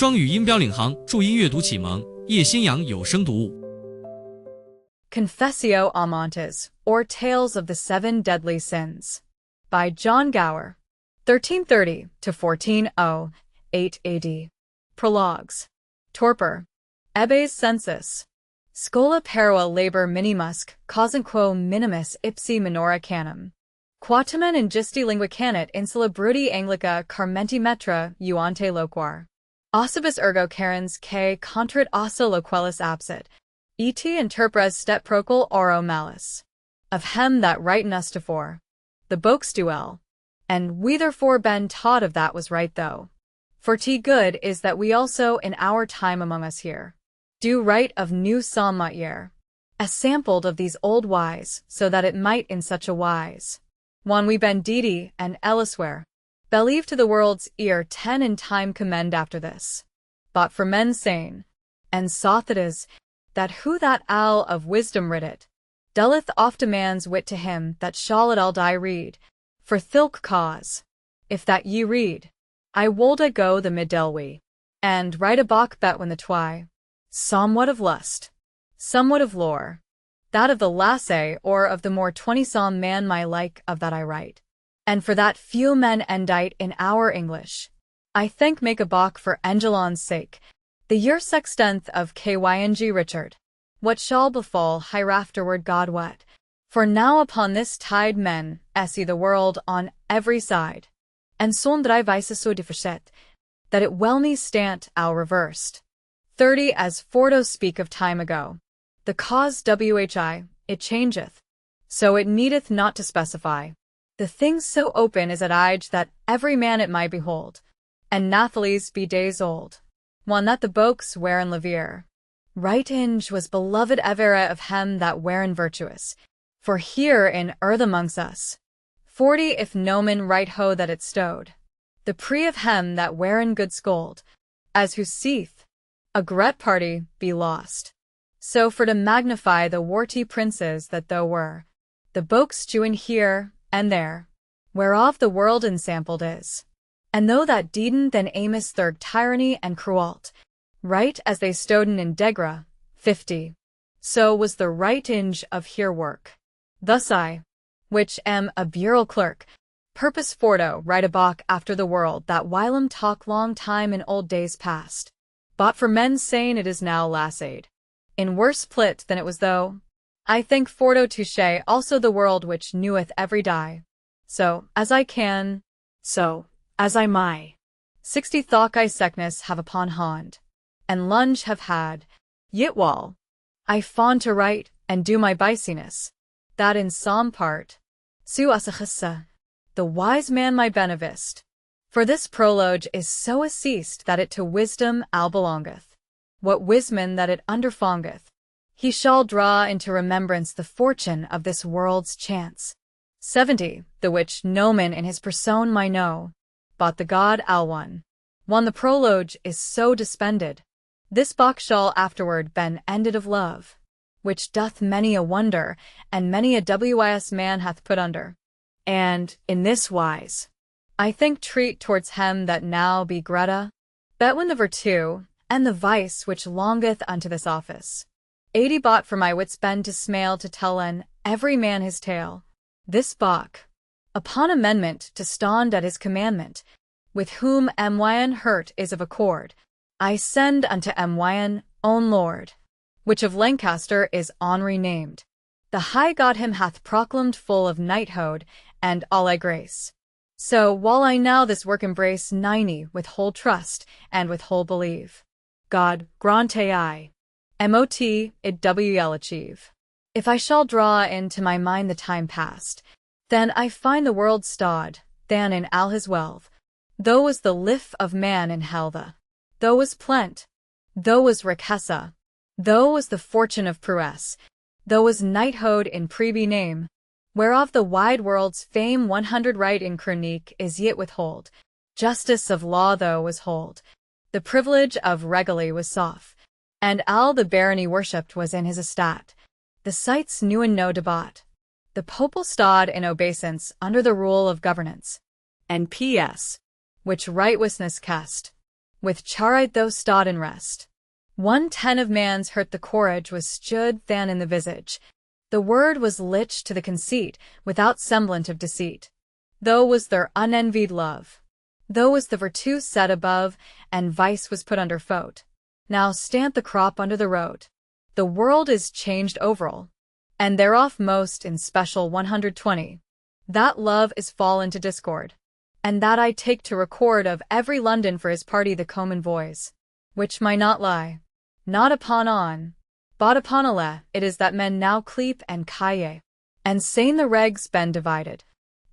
双语音标领航，注音阅读启蒙，叶兴阳有声读物。Confessio Amantis, or Tales of the Seven Deadly Sins, by John Gower, 1330 to 1408 AD. Prologues. Torpor. Ebes sensus. Scola parua labor minimusc, causanquo minimus ipsi minora canum. Quatamen ingisti lingua canit insula brudi anglica carmenti metra uante loquar. Ossibus ergo carens que contrat ossa loquelis absit. Et interpres stet procul oro malis. Of hem that right nustifor. The boaks duel. And we therefore been taught of that was right though. For t good is that we also in our time among us here do right of new psalm matier, as sampled of these old wise, so that it might in such a wise. One we ben deedy and elsewhere, believe to the world's ear 10 in time commend after this. But for men sane, and soth it is, that who that owl of wisdom writ it, dulleth oft a man's wit to him that shall it all die read, for thilk cause. If that ye read, I wolde go the middelwe, and write a bok bet when the twy, somewhat of lust, somewhat of lore, that of the lasse or of the more 20 psalm man my like of that I write. And for that few men endite in our English, I think make a bok for Angelon's sake, the year sextenth of Kyng Richard. What shall befall hereafterward God wet, for now upon this tide men see the world on every side, and son dry vices so differset, that it well me stant our reversed. 30 as Fordo speak of time ago. The cause whi, it changeth, so it needeth not to specify. The things so open is at age that every man it might behold, and Nathalie's be days old. One that the boaks wherein levier. Right inge was beloved evera of hem that wherein virtuous, for here in earth amongst us. 40 if nomen right ho that it stowed. The pre of hem that wherein good scold, as who seeth, a gret party be lost. So for to magnify the warty princes that though were, the boaks in here and there, whereof the world ensampled is. And though that deeden then Amos third tyranny and cruelt, right as they stoden in Degra, 50. So was the right inge of here work. Thus I, which am a bureau clerk, purpose fordo write a bok after the world that whilom talk long time in old days past. But for men saying it is now lassaid. In worse plit than it was though. I think fordo touche also the world which kneweth every die. So, as I can, so, as I may. 60 thok I seckness have upon hand, and lunge have had, yet wall. I fawn to write, and do my biciness, that in some part, su asachasa, the wise man my benevist. For this prologue is so aceased that it to wisdom al belongeth. What wisman that it underfongeth, he shall draw into remembrance the fortune of this world's chance. 70, the which no man in his person may know, but the God al one. One the prologue is so dispended. This bok shall afterward ben ended of love, which doth many a wonder, and many a wis man hath put under. And, in this wise, I think treat towards hem that now be Greta, bet when the virtue, and the vice which longeth unto this office. 80 bought for my wits bend to smale to tell every man his tale. This bok, upon amendment to stand at his commandment, with whom myn hurt is of accord, I send unto myn own lord, which of Lancaster is Henry named. The high God him hath proclaimed full of knighthood and all I grace. So while I now this work embrace 90 with whole trust and with whole believe, God grant I, mot it will achieve. If I shall draw into my mind the time past, then I find the world stod, than in all his wealth, though was the life of man in helthe, though was plent, though was riqueza, though was the fortune of prowess, though was knighthood in privy name, whereof the wide world's fame 100 right in chronique is yet withhold, justice of law though was hold, the privilege of regalie was soft, and all the barony worshipped was in his estate. The sites knew in no debate. The popal stod in obeisance under the rule of governance. And P.S. which righteousness cast, with charit though stod in rest. 110 of man's hurt the courage was stood than in the visage. The word was lich to the conceit, without semblant of deceit. Though was their unenvied love. Though was the virtue set above, and vice was put under foot. Now stand the crop under the road. The world is changed overall, and thereof most in special 120. That love is fallen to discord, and that I take to record of every London for his party the common voice, which might not lie, not upon on, but upon alle, it is that men now cleep and caille, and sain the regs been divided.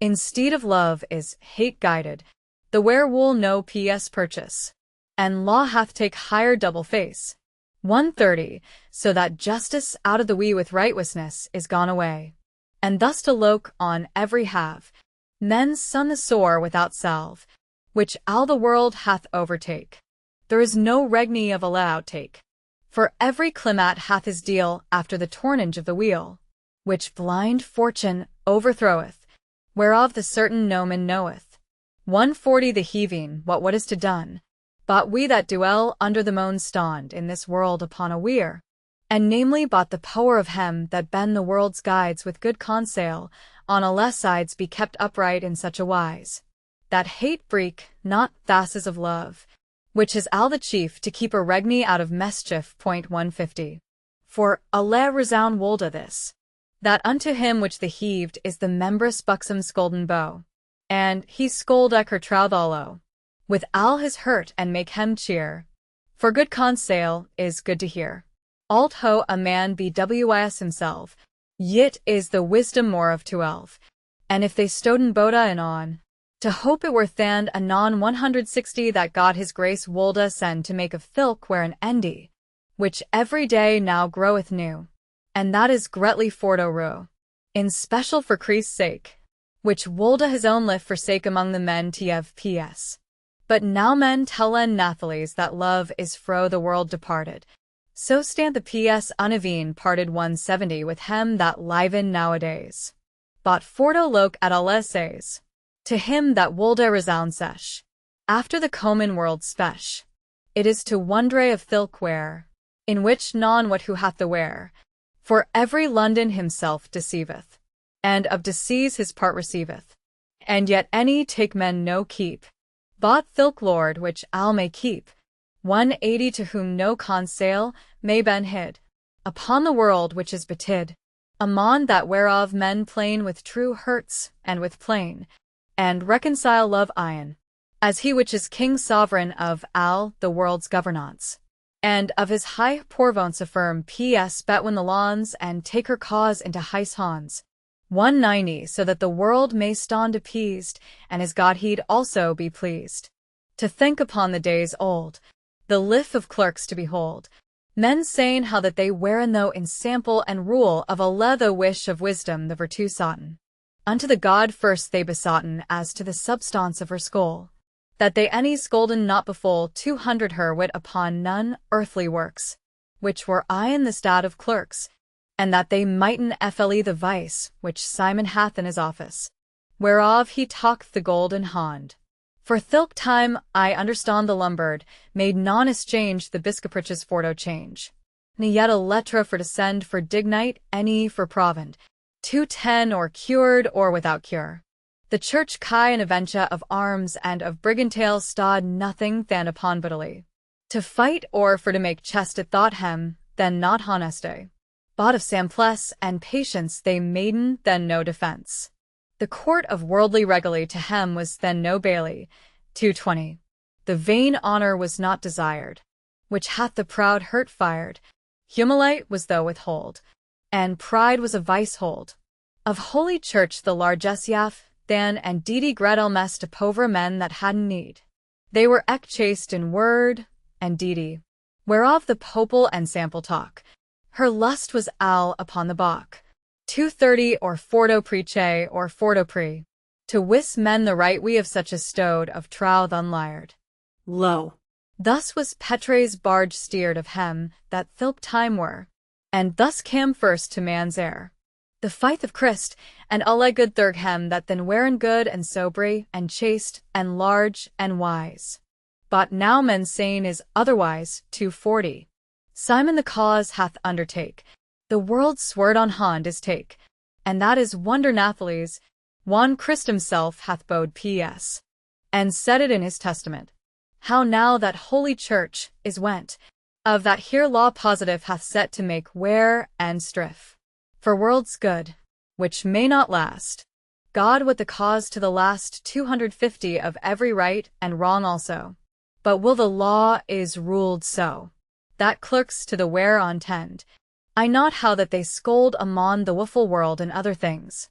Instead of love is hate guided, the where wool no ps purchase, and law hath take higher double face. 130, so that justice out of the we with righteousness is gone away. And thus to look on every have, men's son the sore without salve, which all the world hath overtake. There is no regni of a outtake. For every climat hath his deal after the tornage of the wheel, which blind fortune overthroweth, whereof the certain no man knoweth. 140 the heaving what is to done, but we that dwell under the moon stand in this world upon a weir, and namely but the power of hem that bend the world's guides with good conseil, on alle sides be kept upright in such a wise, that hate break not thasses of love, which is all the chief to keep a regni out of mischief. 150. For alle resound wolda this, that unto him which the heaved is the membrous buxom scolden bow, and he scoldeth her trouthalo, with all his hurt and make hem cheer. For good conseil is good to hear. Although a man be wis himself, yet is the wisdom more of 12, and if they stoden boda and on, to hope it were thand anon 160 that God his grace wolda send to make a filk where an endy, which every day now groweth new, and that is greatly fordo rue, in special for Christ's sake, which wolda his own life forsake among the men tf ps. But now men tell en Nathales that love is fro the world departed. So stand the ps unaveen parted 170 with hem that liven nowadays. But fordo loc at alessays. To him that wolda resound sesh. After the common world spesh. It is to wondre of thilk where, in which non what who hath the where. For every London himself deceiveth, and of deceives his part receiveth. And yet any take men no keep. But thilk lord which all may keep, 180 to whom no conseil may ben hid, upon the world which is betid, amon that whereof men plain with true hurts and with plain, and reconcile love ion, as he which is king sovereign of all the world's governance, and of his high porvonce affirm ps bet when the lawns and take her cause into heis hans. 190 so that the world may stand appeased, and his Godhead also be pleased. To think upon the days old, the life of clerks to behold, men saying how that they wherein though in sample and rule of alle the wish of wisdom the virtue soughten. Unto the God first they besoughten as to the substance of her skull, that they any scolden not before 200 her wit upon none earthly works, which were I in the stat of clerks, and that they mightn't fle the vice which Simon hath in his office, whereof he talketh the golden hond. For thilk time I understand the Lombard made non-exchange the bishopriches fordo change, ne yet a letra for descend for dignite any for provend, 210 or cured or without cure. The church kai and aventure of arms and of brigantales stod nothing than upon bitterly. To fight or for to make chest it thought hem, then not honeste. But of samplesse and patience they maiden then no defense. The court of worldly regally to hem was then no bailey. 220. The vain honor was not desired, which hath the proud hurt fired. Humilite was though withhold, and pride was a vice hold. Of holy church the largessiaf, than and deedy gretel mess to povre men that hadn't need. They were ec chaste in word and deedy, whereof the popal and sample talk. Her lust was all upon the balk. 230 or fordo preche or fordo pre. To wis men the right we of such a stowed of trouth unlired. Lo. Thus was Petrae's barge steered of hem that thilk time were, and thus cam first to man's heir. The fight of Christ, and alle good thirg hem that then weren good and sobry and chaste and large and wise. But now men saying is otherwise. 240. Simon the cause hath undertake, the world's sword on hand is take, and that is wonder Nathalie's, one Christ himself hath bowed ps. And said it in his testament. How now that holy church is went, of that here law positive hath set to make ware and strife. For world's good, which may not last, God with the cause to the last 250 of every right and wrong also. But will the law is ruled so, that clerks to the ware on tend, I not how that they scold amon the woeful world and other things.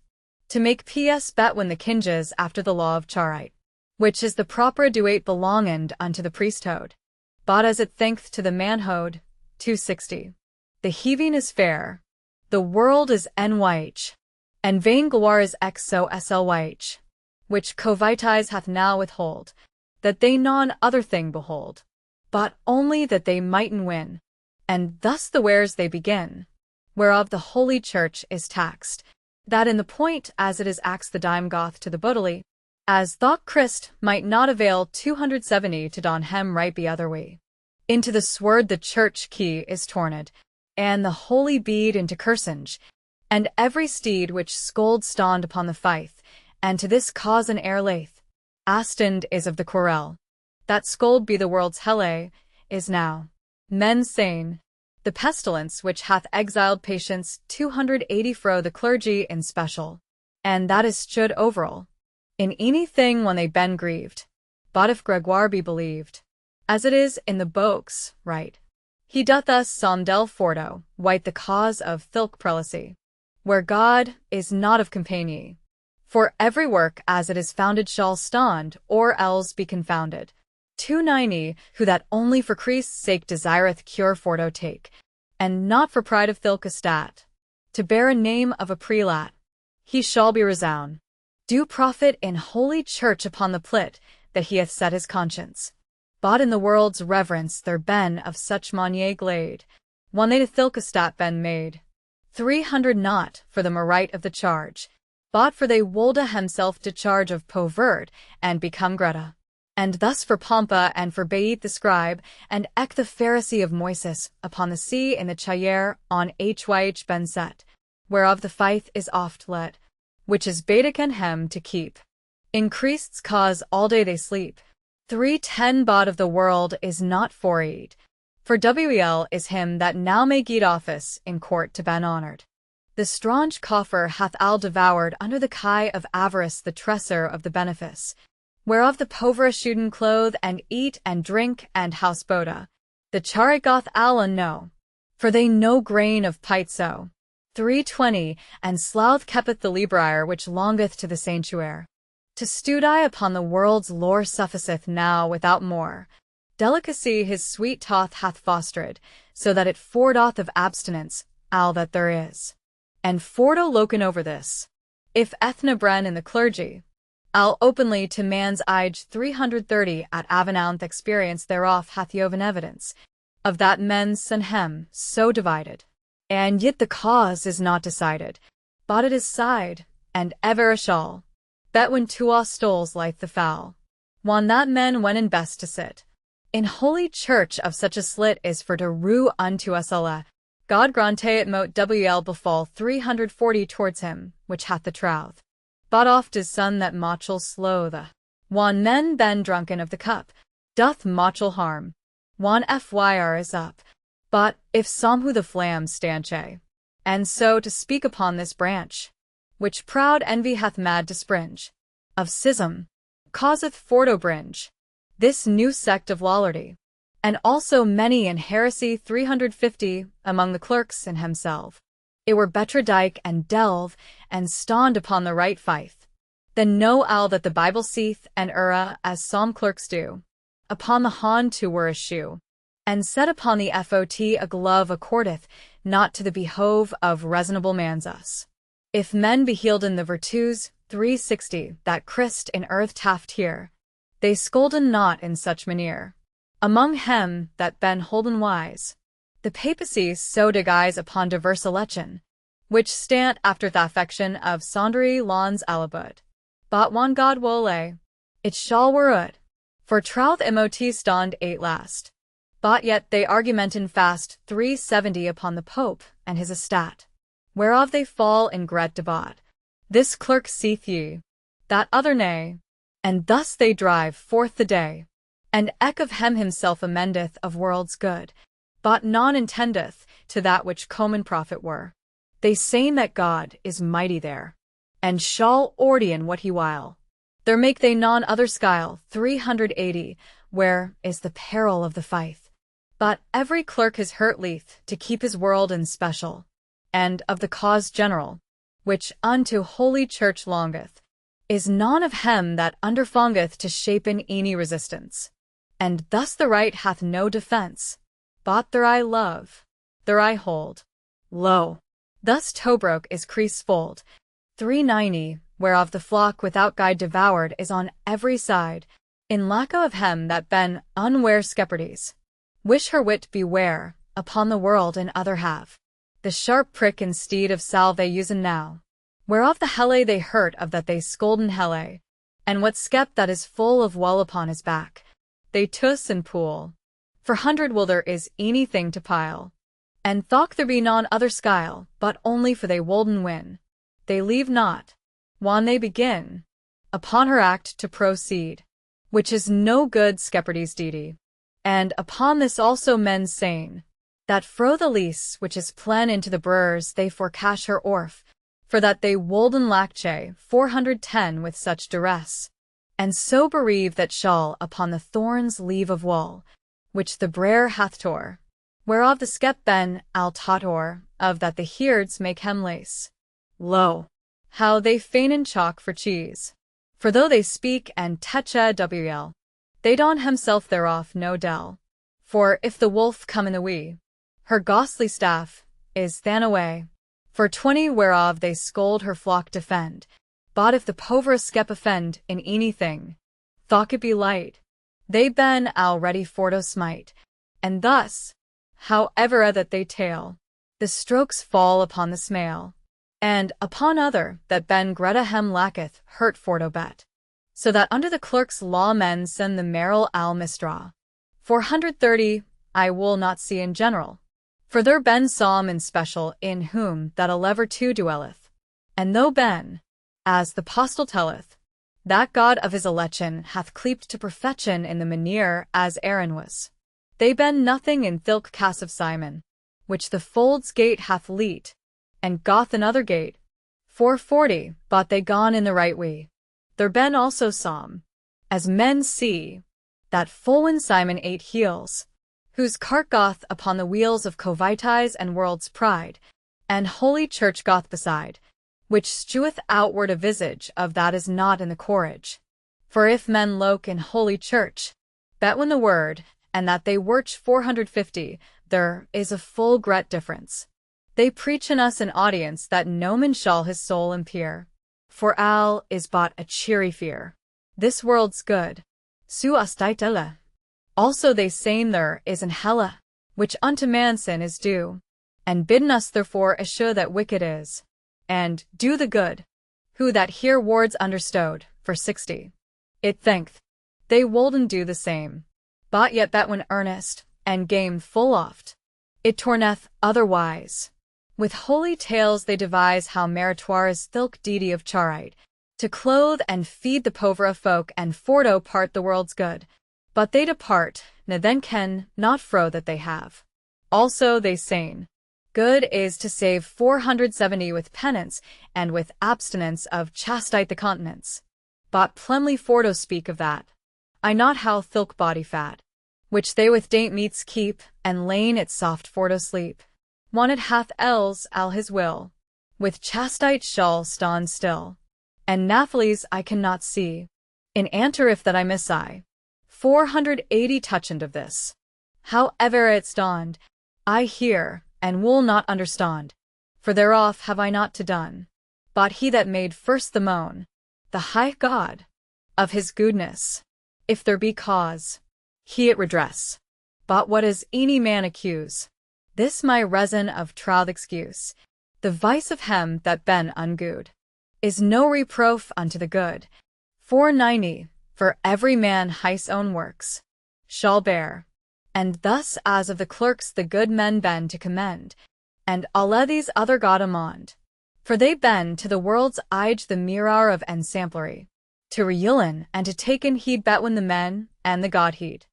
To make ps bet when the kinges after the law of charite, which is the proper duate belongend unto the priesthood. But as it thinkth to the manhood. 260. The heaving is fair, the world is nyh, and vain gloire is exo slyh, which covites hath now withhold, that they none other thing behold, but only that they mighten win. And thus the wares they begin, whereof the holy church is taxed, that in the point as it is axed the dime goth to the bodily, as thought Christ might not avail 270 to don hem right be other way. Into the sword the church key is torned, and the holy bead into cursing, and every steed which scold stond upon the fife, and to this cause an air lath, astond is of the quarrel, that scold be the world's hele, is now. Men saying, the pestilence which hath exiled patience 280 fro the clergy in special, and that is stood overall, in any thing when they been grieved. But if Gregoire be believed, as it is in the books, right, he doth thus som del fordo, white the cause of thilk prelacy, where God is not of compagnie. For every work as it is founded shall stand, or else be confounded. 290. Who that only for Christ's sake desireth cure fordo take, and not for pride of thilk estat, to bear a name of a prelat, he shall be resound. Do profit in holy church upon the plit that he hath set his conscience. But in the world's reverence there ben of such manier glade, one they to thilk estat ben made. 300 not for the merite of the charge, but for they wolde himself to charge of poverd and become Greta. And thus for Pompa and for Beit the scribe, and Ek the Pharisee of Moises, upon the sea in the Chayer on Hyh ben set, whereof the fife is oft let, which is Baitic and hem to keep. In Christ's cause all day they sleep. 310 Bod of the world is not for eat, for wel is him that now may get office in court to ben honored. The straunch coffer hath al devoured under the kai of avarice the tresor of the benefice, whereof the povera shooden clothe and eat and drink and houseboda, the charigoth al know, for they no grain of pite 320 And slouth keepeth the librier which longeth to the sanctuary. To studi upon the world's lore sufficeth now without more. Delicacy his sweet toth hath fostered, so that it fordoth of abstinence, all that there is. And fordo loken over this. If ethna bren in the clergy, I'll openly to man's age 330 at avenount experience thereof hath yoven evidence, of that men's senhem so divided. And yet the cause is not decided, but it is side, and ever a shall. Bet when tuas stoles light the fowl. Wan that men when in best to sit. In holy church of such a slit is for to rue unto us alle. God grante it mote wl befall 340 towards him, which hath the trouth. But oft is son that mochel slow the. Wan men ben drunken of the cup, doth mochel harm. Wan fyr is up. But, if somhu the flam stanche. And so to speak upon this branch, which proud envy hath mad to springe, of schism, causeth fordo bringe, this new sect of lollardy, and also many in heresy 350 among the clerks in himself. It were better dike and delve, and stond upon the right fife, than know all that the Bible seeth and as some clerks do, upon the hond to were a shoe, and set upon the fot a glove accordeth not to the behove of reasonable man's us. If men be healed in the virtues, 360, that Christ in earth taft here, they scolden not in such manier. Among hem that ben holden wise, the papacy so deguise upon diverse election, which stant after the affection of sondry lawns alabud. But one God wole, it shall were ud. For trouth mot stond 8 last. But yet they argumenten fast 370 upon the Pope and his estate, whereof they fall in great debate. This clerk seeth ye, that other nay, and thus they drive forth the day. And eke of himself amendeth of world's good, but non intendeth to that which common profit were. They sayn that God is mighty there, and shall ordain what he will. There make they non other skyle 380, where is the peril of the fight. But every clerk is hurt leath to keep his world in special, and of the cause general, which unto holy church longeth, is none of hem that underfongeth to shapen any resistance. And thus the right hath no defence, but their I love, their I hold. Lo, thus Tobruk is creasefold, 390, whereof the flock without guide devoured is on every side, in lack of hem that ben unware skepperties. Wish her wit beware, upon the world and other have. The sharp prick instead of salve they usen now, whereof the hele they hurt of that they scolden hele, and what skep that is full of woe upon his back, they tuss and pool. For hundred will there is anything to pile, and thock there be none other skyle, but only for they wolden win. They leave not, when they begin, upon her act to proceed, which is no good skepperties deedy. And upon this also men sayn, that fro the lease which is plen into the brewers they forecash her orf, for that they wolden lacche 410 with such duress, and so bereave that shall upon the thorns leave of wool, which the brewer hath tore, whereof the skep ben al tator, of that the heards make hem lace. Lo, how they feignen chalk for cheese, for though they speak and techa wl, they don himself thereof no del. For if the wolf come in the wee, her ghostly staff is than away. For 20 whereof they scold her flock defend, but if the povera skep offend in anything, though it be light, they ben already forto smite. And thus, however that they tail, the strokes fall upon the smale, and upon other that ben greta hem lacketh hurt forto bet. So that under the clerk's law men send the merrill al mistra. 430, I will not see in general. For there ben some in special in whom that a lever too dwelleth. And though ben, as the postil telleth, that God of his election hath cleaped to perfection in the manere as Aaron was. They ben nothing in thilk cas of Simon, which the fold's gate hath leet, and goth another gate. 440, but they gone in the right way. There ben also some, as men see, that full Simon 8 heels, whose cart goth upon the wheels of covities and world's pride, and holy church goth beside, which steweth outward a visage of that is not in the courage. For if men loke in holy church, bet when the word, and that they worch 450, there is a full great difference. They preach in us an audience that no man shall his soul impair. For al is but a cheery fear. This world's good. Su astitella. Also they sayn there is an hella, which unto man sin is due, and bidden us therefore assure that wicked is, and do the good. Who that here wards understowed, for 60. It thinkth, they wolden do the same, but yet bet when earnest, and game full oft, it torneth otherwise. With holy tales they devise how meritoire is thilk deedy of charite, to clothe and feed the povera folk and fordo part the world's good. But they depart, ne then ken not fro that they have. Also they sayn, good is to save 470 with penance and with abstinence of chastite the continents. But plemly fordo speak of that. I not how thilk body fat, which they with daint meats keep, and lain it soft fordo sleep. One it hath els al his will, with chastite shall stand still, and naphtalies I cannot see, in anter if that I miss I. 480 touchant of this. However it stand, I hear, and will not understand, for thereof have I not to done. But he that made first the moan, the high God, of his goodness, if there be cause, he it redress. But what is any man accuse? This my reason of troth excuse, the vice of him that ben ungood, is no reproof unto the good. 490, for every man his own works shall bear. And thus as of the clerks the good men bend to commend, and alle these other God amond. For they bend to the world's age the mirror of ensamplery, to reulen and to taken heed between the men and the Godheed.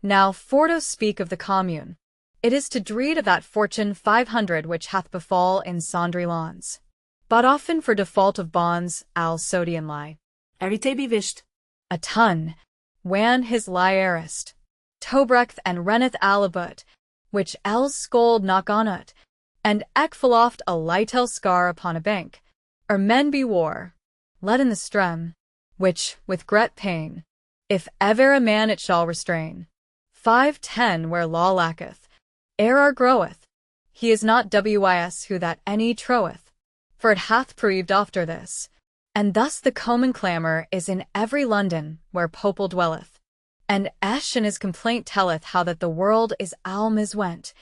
Now for to speak of the commune, it is to dread of that fortune 500 which hath befall in sundry lawns. But often for default of bonds al sodian lie. Be wished. A ton, wan his lie erist. Tobrecht and renneth alabut, which els scold knock on it, and ek verloft a lightel scar upon a bank, or men be war, let in the strem, which, with great pain, if ever a man it shall restrain. 5:10 where law lacketh, error groweth, he is not wis who that any troweth, for it hath proved after this, and thus the common clamour is in every London where Popel dwelleth, and Esh in his complaint telleth how that the world is all miswent,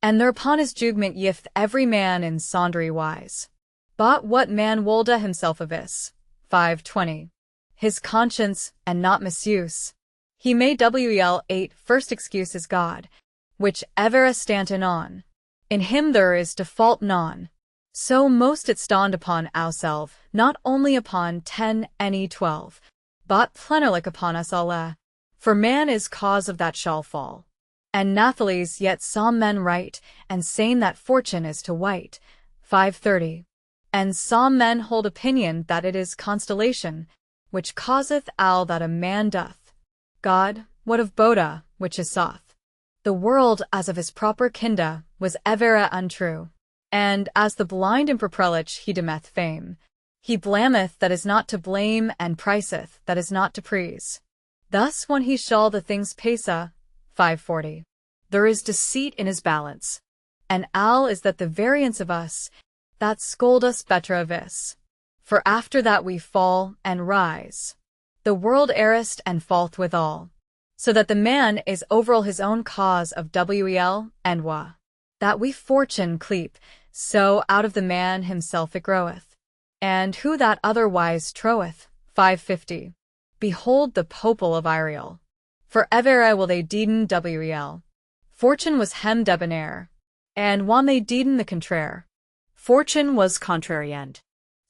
and thereupon his judgment yith every man in sundry wise. But what man wolde himself of this? 5:20. His conscience, and not misuse. He may wel 8 first excuse is God, which ever a stanton on. In him there is default none. So most it stand upon ourself, not only upon 10 any 12, but plenarlik upon us alle. For man is cause of that shall fall. And Nathalie's yet some men right, and saying that fortune is to white. 5:30. And some men hold opinion that it is constellation, which causeth all that a man doth. God, what of Boda, which is soth? The world, as of his proper kinda, was evera untrue. And as the blind improprelich he demeth fame, he blameth that is not to blame, and priceth that is not to praise. Thus when he shall the things pesa, 5:40, there is deceit in his balance, and all is that the variance of us, that scold us better of this. For after that we fall and rise, the world errest and falleth withal, so that the man is overall his own cause of wel and wa. That we fortune cleep, so out of the man himself it groweth. And who that otherwise troweth? 5:50. Behold the Popel of Ariel. For ever will they deeden wel. Fortune was hem debonair, and wan they deeden the contraire. Fortune was contrariend.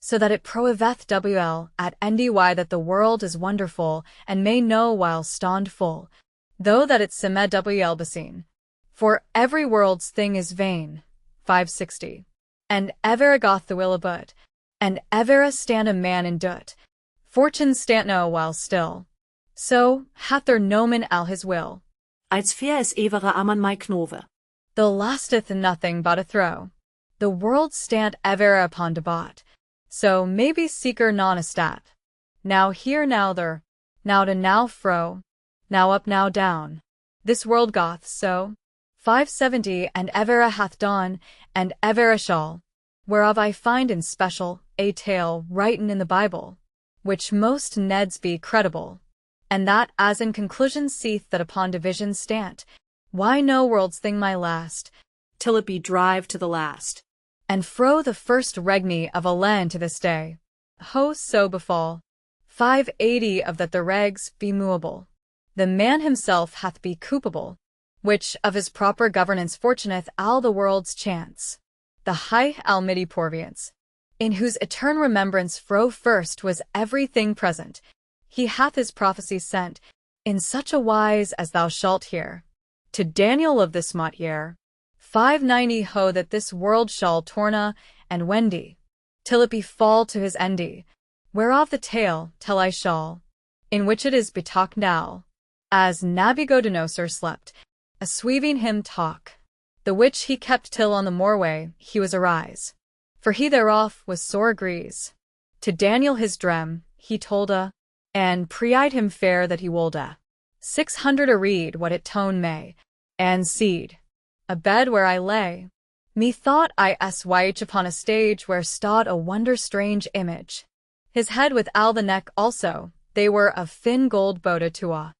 So that it proveth wel at ndy that the world is wonderful, and may know while stand full, though that it semed wel beseen. For every world's thing is vain. 5:60. And ever goth the will abut, and ever stand a man in dut. Fortune stant no while still. So hath there nomen al his will. Als fair is evere aman my knove. The lasteth nothing but a throw. The world stand ever upon debaught. So maybe seeker non a stat. Now here now there, now to now fro, now up now down. This world goth so. 5:70 and ever hath dawn, and ever shall, whereof I find in special a tale written in the Bible, which most neds be credible, and that as in conclusion seeth that upon division stant, why no world's thing my last, till it be drive to the last. And fro the first regni of a land to this day. Ho so befall. 5:80 of that the regs be movable. The man himself hath be coupable, which of his proper governance fortuneth all the world's chance. The high almity porviance, in whose etern remembrance fro first was everything present, he hath his prophecy sent, in such a wise as thou shalt hear. To Daniel of this mot year, 590 ho that this world shall torna and wendy, till it befall to his endy, whereof the tale tell I shall, in which it is betalked now, as Nabucodonosor slept, a sweaving him talk, the which he kept till on the morway he was arise. For he thereof was sore agrees. To Daniel his drem, he tolda, and preeyed him fair that he wolda. 600 a read what it tone may, and seed. A bed where I lay. Methought I switch upon a stage where stod a wonder strange image. His head with all the neck also, they were of fin gold boda tua.